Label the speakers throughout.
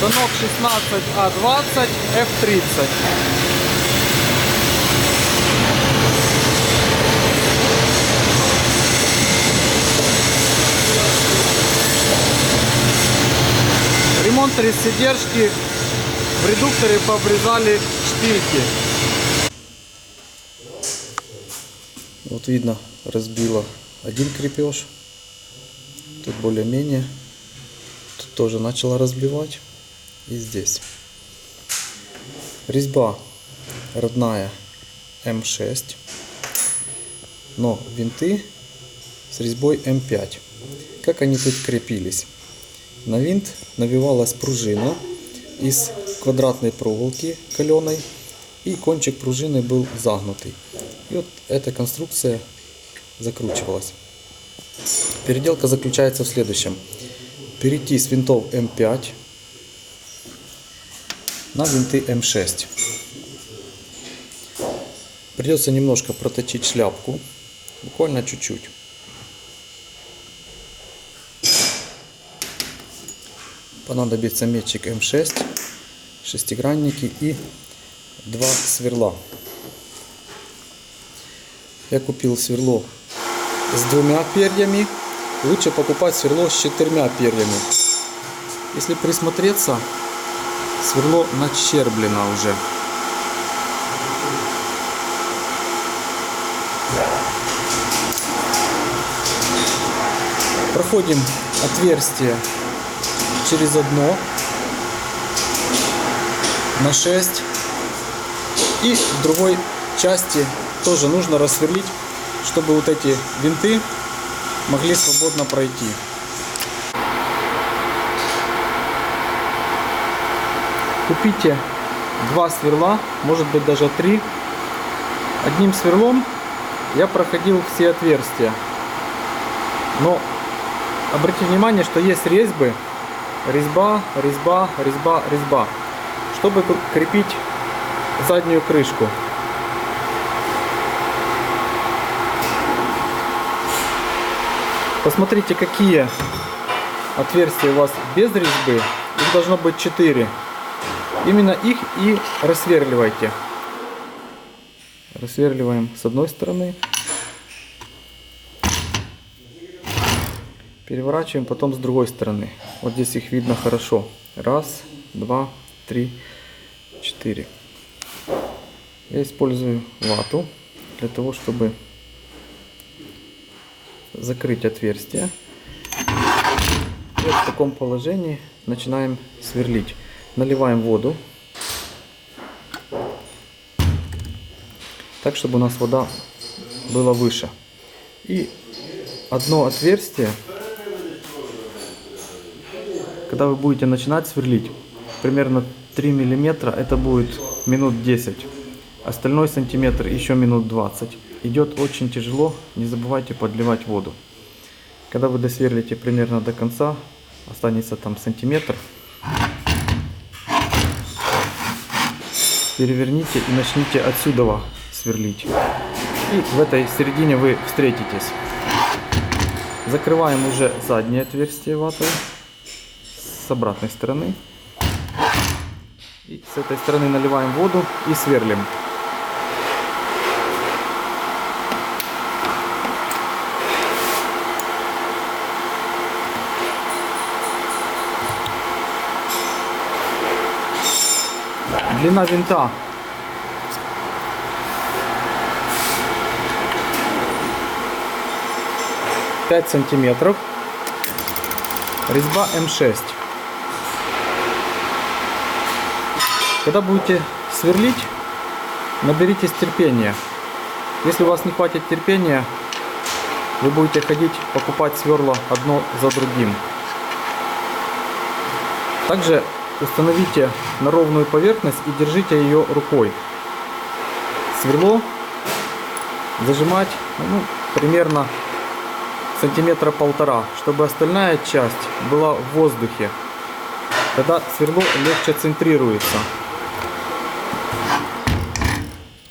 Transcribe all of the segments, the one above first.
Speaker 1: станок 16А20 F30. Ремонт ресидержки. В редукторе пообрезали шпильки.
Speaker 2: Вот видно, разбила один крепеж. Тут более-менее. Тут тоже начала разбивать. И здесь. Резьба родная М6. Но винты с резьбой М5. Как они тут крепились? На винт навивалась пружина из квадратной проволоки каленой. И кончик пружины был загнутый. И вот эта конструкция закручивалась. Переделка заключается в следующем. Перейти с винтов М5 на винты М6. Придется немножко проточить шляпку. Буквально чуть-чуть. Понадобится метчик М6, шестигранники и два сверла. Я купил сверло с 2 перьями. Лучше покупать сверло с 4 перьями. Если присмотреться, сверло начерблено уже. Проходим отверстие через одно на 6. И в другой части тоже нужно рассверлить, чтобы вот эти винты могли свободно пройти.
Speaker 1: Купите 2 сверла, может быть даже 3. Одним сверлом я проходил все отверстия. Но обратите внимание, что есть резьбы. Резьба, резьба, резьба, резьба. Чтобы крепить заднюю крышку. Посмотрите, какие отверстия у вас без резьбы. Их должно быть 4. Именно их и рассверливайте. Рассверливаем с одной стороны. Переворачиваем потом с другой стороны. Вот здесь их видно хорошо. 1, 2, 3, 4. Я использую вату для того, чтобы закрыть отверстие. И вот в таком положении начинаем сверлить. Наливаем воду. Так, чтобы у нас вода была выше. И одно отверстие, когда вы будете начинать сверлить, примерно 3 мм, это будет минут 10. Остальной сантиметр еще минут 20. Идет очень тяжело, не забывайте подливать воду. Когда вы досверлите примерно до конца, останется там сантиметр, переверните и начните отсюда сверлить. И в этой середине вы встретитесь. Закрываем уже заднее отверстие ватой с обратной стороны. И с этой стороны наливаем воду и сверлим. Длина винта 5 сантиметров. Резьба М6. Когда будете сверлить, наберитесь терпения. Если у вас не хватит терпения, вы будете ходить покупать сверла одно за другим. Также установите на ровную поверхность и держите ее рукой. Сверло зажимать примерно сантиметра 1,5, чтобы остальная часть была в воздухе. Тогда сверло легче центрируется.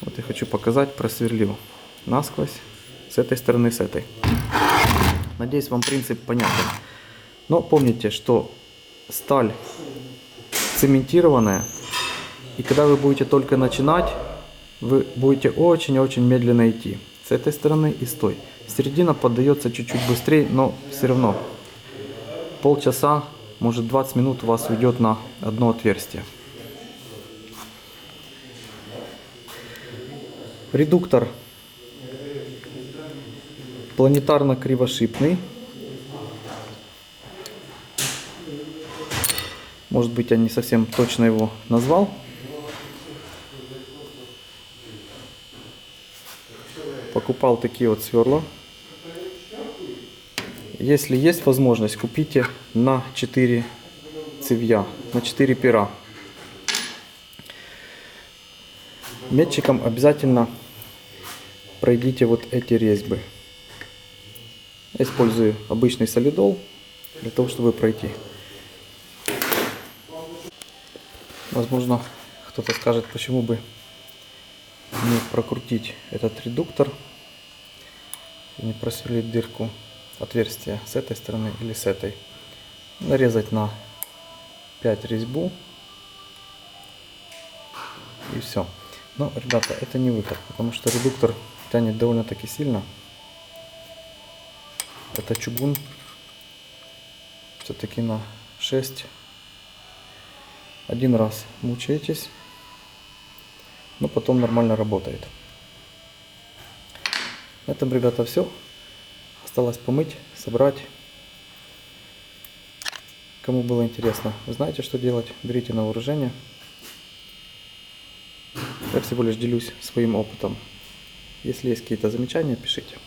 Speaker 1: Вот я хочу показать, просверлил насквозь с этой стороны, с этой. Надеюсь, вам принцип понятен. Но помните, что сталь цементированная. И когда вы будете только начинать, вы будете очень-очень медленно идти. С этой стороны и с той. Середина поддается чуть-чуть быстрее, но все равно. Полчаса, может 20 минут у вас уйдет на одно отверстие. Редуктор планетарно-кривошипный. Может быть, я не совсем точно его назвал. Покупал такие вот сверла. Если есть возможность, купите на 4 цевья, на 4 пера. Метчиком обязательно пройдите вот эти резьбы. Я использую обычный солидол для того, чтобы пройти. Возможно, кто-то скажет, почему бы не прокрутить этот редуктор и не просверлить дырку, отверстие с этой стороны или с этой. Нарезать на 5 резьбу и все. Но, ребята, это не выход, потому что редуктор тянет довольно-таки сильно. Это чугун все-таки на 6. Один раз мучаетесь, но потом нормально работает. На этом, ребята, все. Осталось помыть, собрать. Кому было интересно, вы знаете, что делать. Берите на вооружение. Я всего лишь делюсь своим опытом. Если есть какие-то замечания, пишите.